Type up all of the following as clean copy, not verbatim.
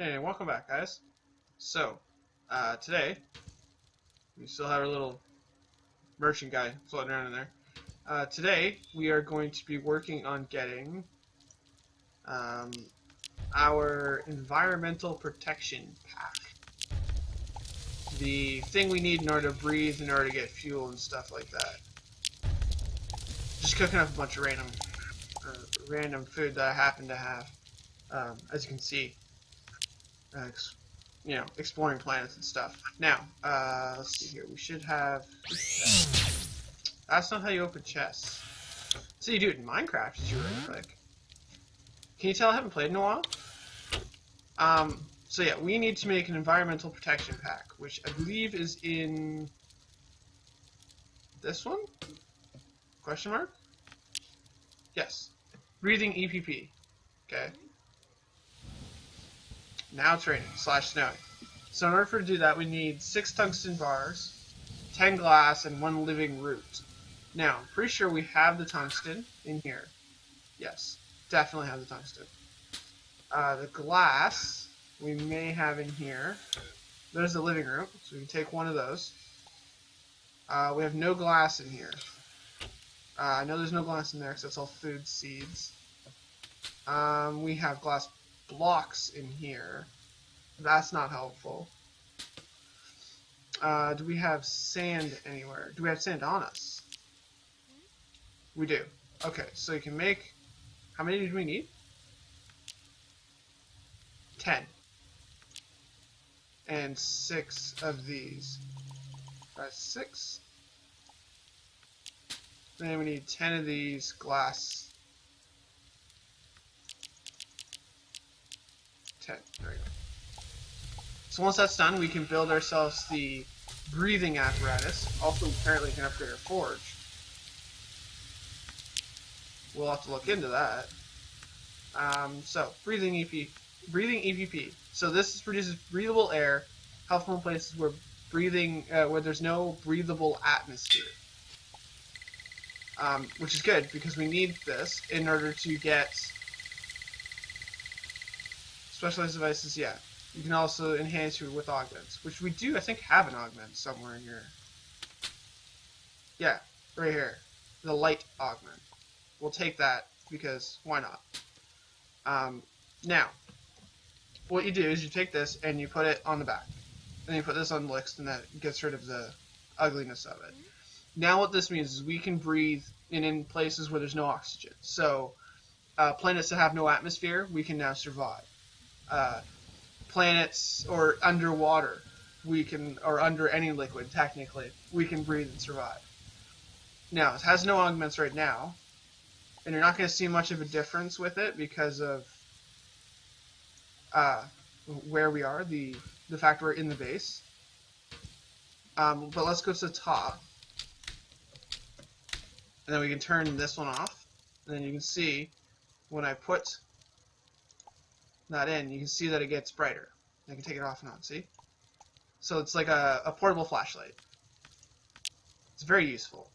Hey, welcome back, guys. So, today, we still have our little merchant guy floating around in there. Today, we are going to be working on getting um, our environmental protection pack. The thing we need in order to breathe, in order to get fuel and stuff like that. Just cooking up a bunch of random food that I happen to have, as you can see. Exploring planets and stuff. Now, let's see here. We should have. That's not how you open chests. So you do it in Minecraft. Did you right click? Can you tell I haven't played in a while? So yeah, we need to make an environmental protection pack, which I believe is in this one? Question mark? Yes. Breathing EPP. Okay. Now it's raining / snowing. So in order for to do that, we need 6 tungsten bars, 10 glass, and 1 living root. Now, I'm pretty sure we have the tungsten in here. Yes, definitely have the tungsten. The glass we may have in here. There's the living root, so we can take one of those. We have no glass in here. I know there's no glass in there because that's all food seeds. We have glass blocks in here. That's not helpful. Do we have sand anywhere? Do we have sand on us? We do. Okay, so you can make... How many do we need? 10. And 6 of these. That's 6. Then we need 10 of these glass. 10. There we go. So once that's done, we can build ourselves the breathing apparatus. Also, apparently, we can upgrade our forge. We'll have to look into that. So, breathing EPP. So this produces breathable air, helpful in places where where there's no breathable atmosphere. Which is good because we need this in order to get specialized devices. Yeah. You can also enhance it with augments, which we do, I think, have an augment somewhere in here. Yeah, right here. The light augment. We'll take that because why not? Now, what you do is you take this and you put it on the back. And you put this on the list and that gets rid of the ugliness of it. Now what this means is we can breathe in places where there's no oxygen. So, planets that have no atmosphere, we can now survive. Planets or underwater, or under any liquid, technically, we can breathe and survive. Now, it has no augments right now, and you're not going to see much of a difference with it because of where we are, the fact we're in the base. But let's go to the top, and then we can turn this one off, and then you can see when I put that in, you can see that it gets brighter. I can take it off and on, see? So it's like a portable flashlight. It's very useful.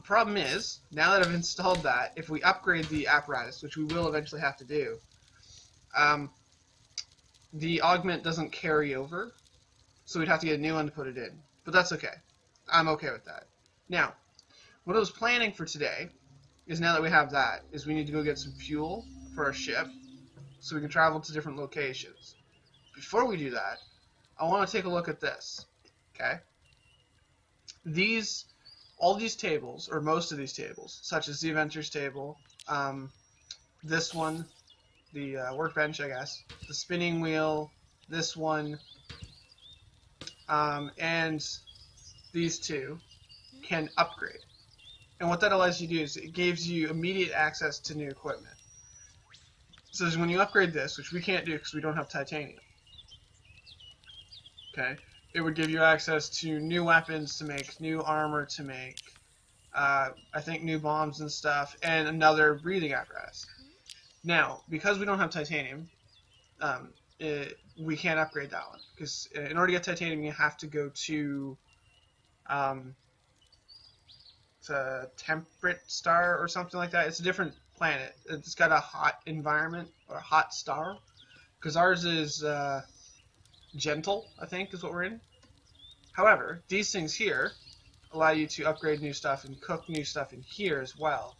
Problem is, now that I've installed that, if we upgrade the apparatus, which we will eventually have to do, the augment doesn't carry over, so we'd have to get a new one to put it in. But that's okay. I'm okay with that. Now, what I was planning for today is, now that we have that, is we need to go get some fuel for our ship, so we can travel to different locations. Before we do that, I want to take a look at this. Okay? All these tables, or most of these tables, such as the Inventors table, this one, the workbench, I guess, the spinning wheel, this one, and these two, can upgrade. And what that allows you to do is it gives you immediate access to new equipment. So when you upgrade this, which we can't do because we don't have titanium, okay, it would give you access to new weapons to make, new armor to make, I think new bombs and stuff, and another breathing apparatus. Now, because we don't have titanium, we can't upgrade that one, because in order to get titanium, you have to go to it's a temperate star or something like that. It's a different planet. It's got a hot environment, or a hot star, because ours is gentle, I think is what we're in. However, these things here allow you to upgrade new stuff and cook new stuff in here as well.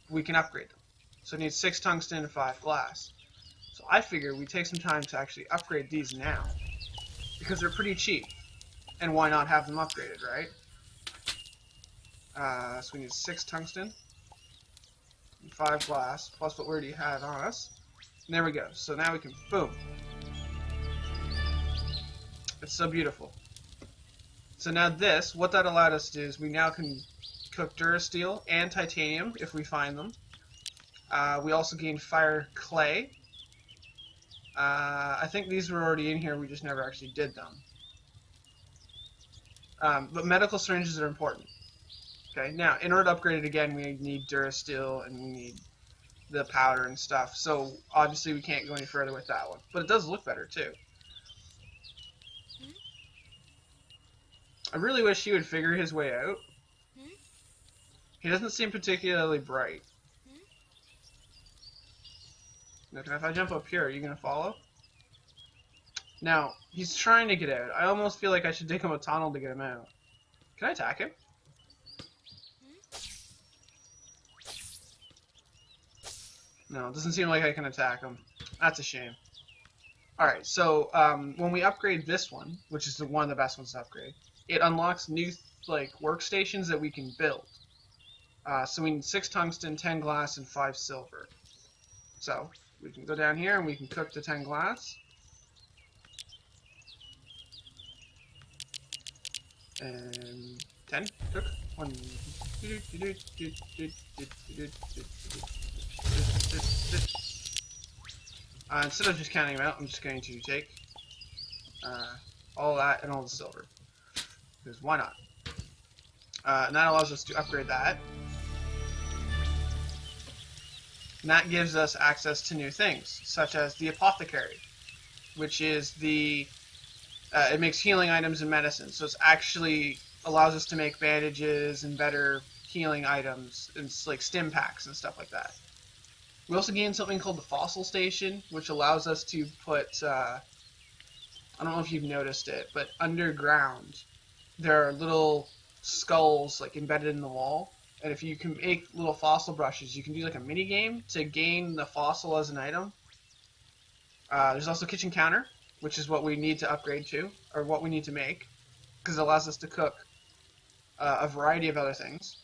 We can upgrade them. So it needs 6 tungsten and 5 glass. So I figure we take some time to actually upgrade these now, because they're pretty cheap. And why not have them upgraded, right? So we need 6 tungsten and 5 glass, plus what we already had on us. And there we go. So now we can, boom. It's so beautiful. So now this, what that allowed us to do is we now can cook Durasteel and titanium if we find them. We also gained fire clay. I think these were already in here, we just never actually did them. But medical syringes are important. Okay, now in order to upgrade it again, we need Durasteel and we need the powder and stuff. So obviously we can't go any further with that one. But it does look better too. I really wish he would figure his way out. He doesn't seem particularly bright. Now, if I jump up here, are you going to follow? Now, he's trying to get out. I almost feel like I should dig him a tunnel to get him out. Can I attack him? No, it doesn't seem like I can attack him. That's a shame. Alright, so when we upgrade this one, which is one of the best ones to upgrade, it unlocks new workstations that we can build. So we need 6 tungsten, 10 glass, and 5 silver. So we can go down here and we can cook the 10 glass. And 10, cook. 1. Instead of just counting them out, I'm just going to take all that and all the silver. Because why not? And that allows us to upgrade that. And that gives us access to new things, such as the apothecary, which is the it makes healing items and medicine. So it's actually allows us to make bandages and better healing items and like stim packs and stuff like that. We also gained something called the fossil station, which allows us to put I don't know if you've noticed it, but underground there are little skulls like embedded in the wall. And if you can make little fossil brushes, you can do like a mini game to gain the fossil as an item. There's also kitchen counter, which is what we need to upgrade to, or what we need to make, because it allows us to cook a variety of other things.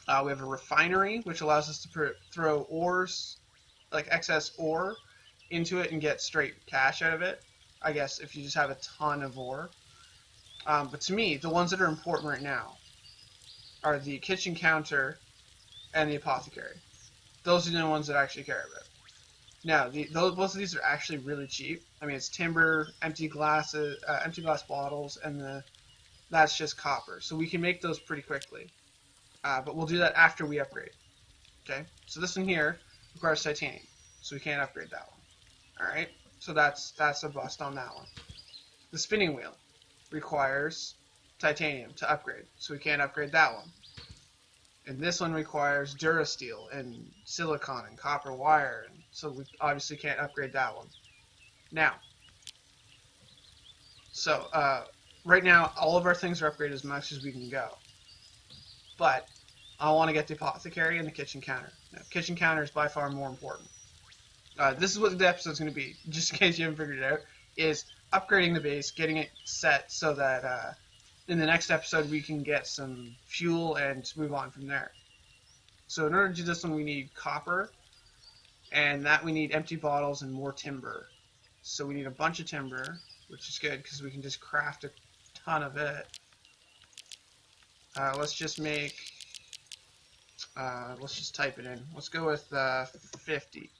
We have a refinery, which allows us to throw ores, like excess ore, into it and get straight cash out of it. I guess if you just have a ton of ore. But to me, the ones that are important right now are the kitchen counter and the apothecary. Those are the ones that I actually care about. Now, both of these are actually really cheap. I mean, it's timber, empty glass bottles, and that's just copper. So we can make those pretty quickly. But we'll do that after we upgrade. Okay? So this one here requires titanium, so we can't upgrade that one. Alright? So that's a bust on that one. The spinning wheel requires titanium to upgrade, so we can't upgrade that one. And this one requires Durasteel and silicon and copper wire, and so we obviously can't upgrade that one. Now, so right now all of our things are upgraded as much as we can go. But I want to get the apothecary and the kitchen counter. Now, kitchen counter is by far more important. This is what the episode's going to be, just in case you haven't figured it out, is upgrading the base, getting it set so that in the next episode we can get some fuel and move on from there. So in order to do this one, we need copper, and that we need empty bottles and more timber. So we need a bunch of timber, which is good because we can just craft a ton of it. Let's just make, let's just type it in. Let's go with 50.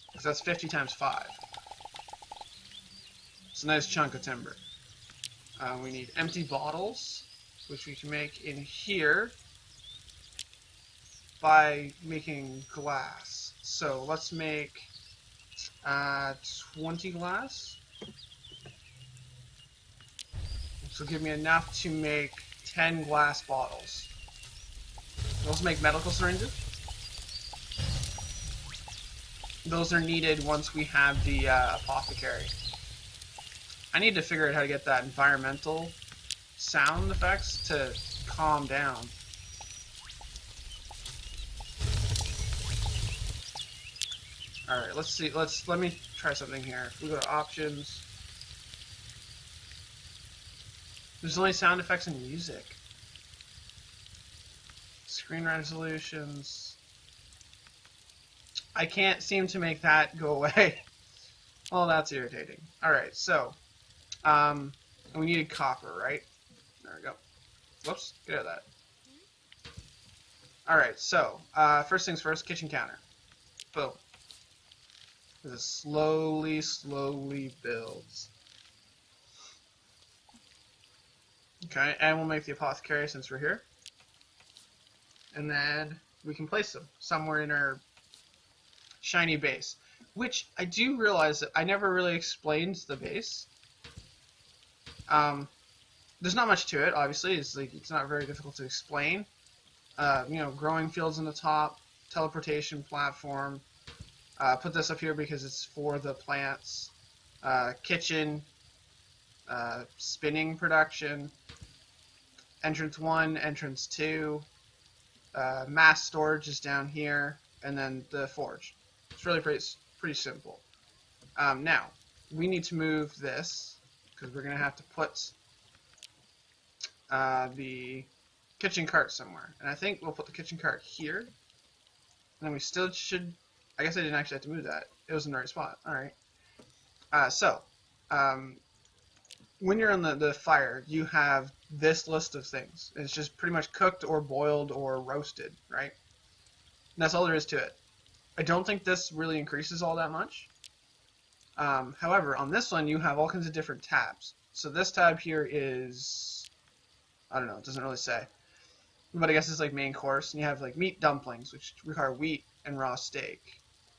Because that's 50 times 5. It's a nice chunk of timber. We need empty bottles, which we can make in here by making glass. So let's make 20 glass. This will give me enough to make 10 glass bottles. Let's make medical syringes. those are needed once we have the apothecary. I need to figure out how to get that environmental sound effects to calm down. Alright, let's see. Let me try something here. If we go to options, there's only sound effects and music. Screen resolutions. I can't seem to make that go away. Oh, that's irritating. Alright, so we needed copper, right? There we go. Whoops, get out of that. Alright, so first things first, kitchen counter. Boom. It slowly builds. Okay, and we'll make the apothecary since we're here. And then we can place them somewhere in our shiny base. Which, I do realize that I never really explained the base. There's not much to it, obviously. It's not very difficult to explain. Growing fields on the top, teleportation platform. Put this up here because it's for the plants. Kitchen, spinning production, entrance 1, entrance 2, mass storage is down here, and then the forge. It's really pretty simple. Now, we need to move this, because we're going to have to put the kitchen cart somewhere. And I think we'll put the kitchen cart here. And then we still should... I guess I didn't actually have to move that. It was in the right spot. Alright. When you're on the fire, you have this list of things. It's just pretty much cooked or boiled or roasted, right? And that's all there is to it. I don't think this really increases all that much. However, on this one, you have all kinds of different tabs. So this tab here is... I don't know, it doesn't really say. But I guess it's like main course. And you have like meat dumplings, which require wheat and raw steak.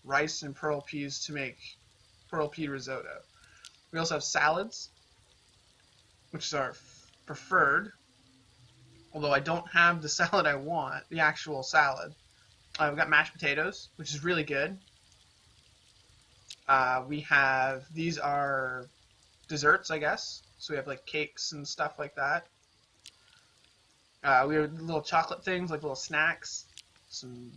Rice and pearl peas to make pearl pea risotto. We also have salads, which is our preferred. Although I don't have the salad I want, the actual salad. We've got mashed potatoes, which is really good. These are desserts, I guess. So we have like cakes and stuff like that. We have little chocolate things, like little snacks, some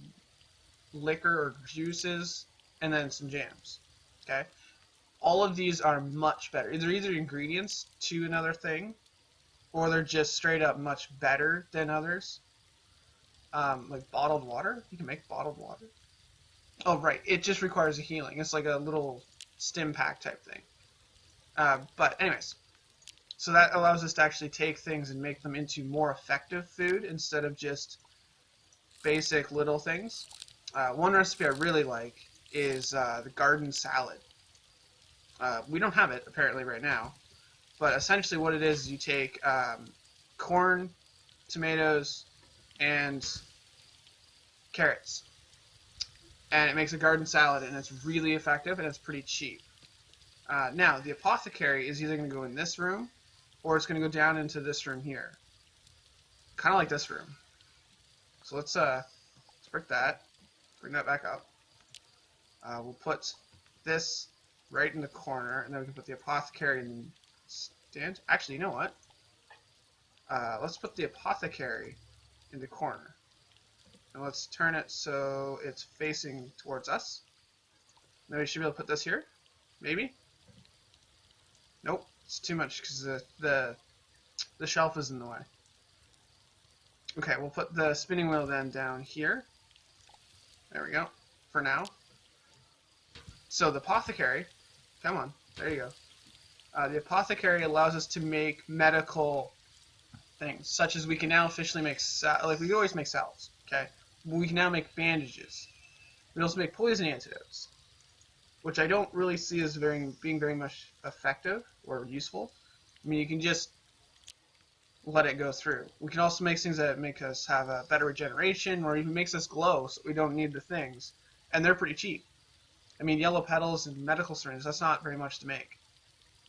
liquor or juices, and then some jams. Okay? All of these are much better. They're either ingredients to another thing, or they're just straight up much better than others. Like bottled water. You can make bottled water. Oh, right. It just requires a healing. It's like a little stim pack type thing. But anyways, so that allows us to actually take things and make them into more effective food instead of just basic little things. One recipe I really like is the garden salad. We don't have it apparently right now, but essentially what it is you take corn, tomatoes, and carrots, and it makes a garden salad, and it's really effective and it's pretty cheap. Now the apothecary is either going to go in this room or it's going to go down into this room here, kind of like this room. So let's break that, bring that back up. We'll put this right in the corner, and then we can put the apothecary in the stand. Actually, you know what? Let's put the apothecary in the corner. And let's turn it so it's facing towards us. Then we should be able to put this here. Maybe? Nope. It's too much because the shelf is in the way. Okay, we'll put the spinning wheel then down here. There we go. For now. So the apothecary... Come on. There you go. The apothecary allows us to make medical things, such as we can now officially make like we always make salves. Okay, we can now make bandages. We also make poison antidotes, which I don't really see as being very much effective or useful. I mean, you can just let it go through. We can also make things that make us have a better regeneration, or even makes us glow, so we don't need the things, and they're pretty cheap. I mean, yellow petals and medical syringes, that's not very much to make.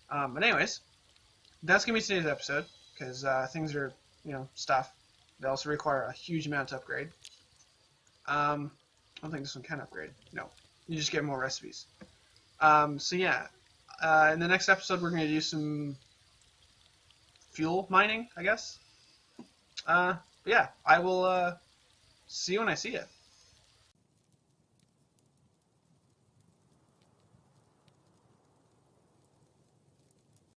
But anyways, that's going to be today's episode, because things are, stuff. They also require a huge amount to upgrade. I don't think this one can upgrade. No. You just get more recipes. So yeah, in the next episode we're going to do some fuel mining, I guess. But yeah, I will see you when I see you.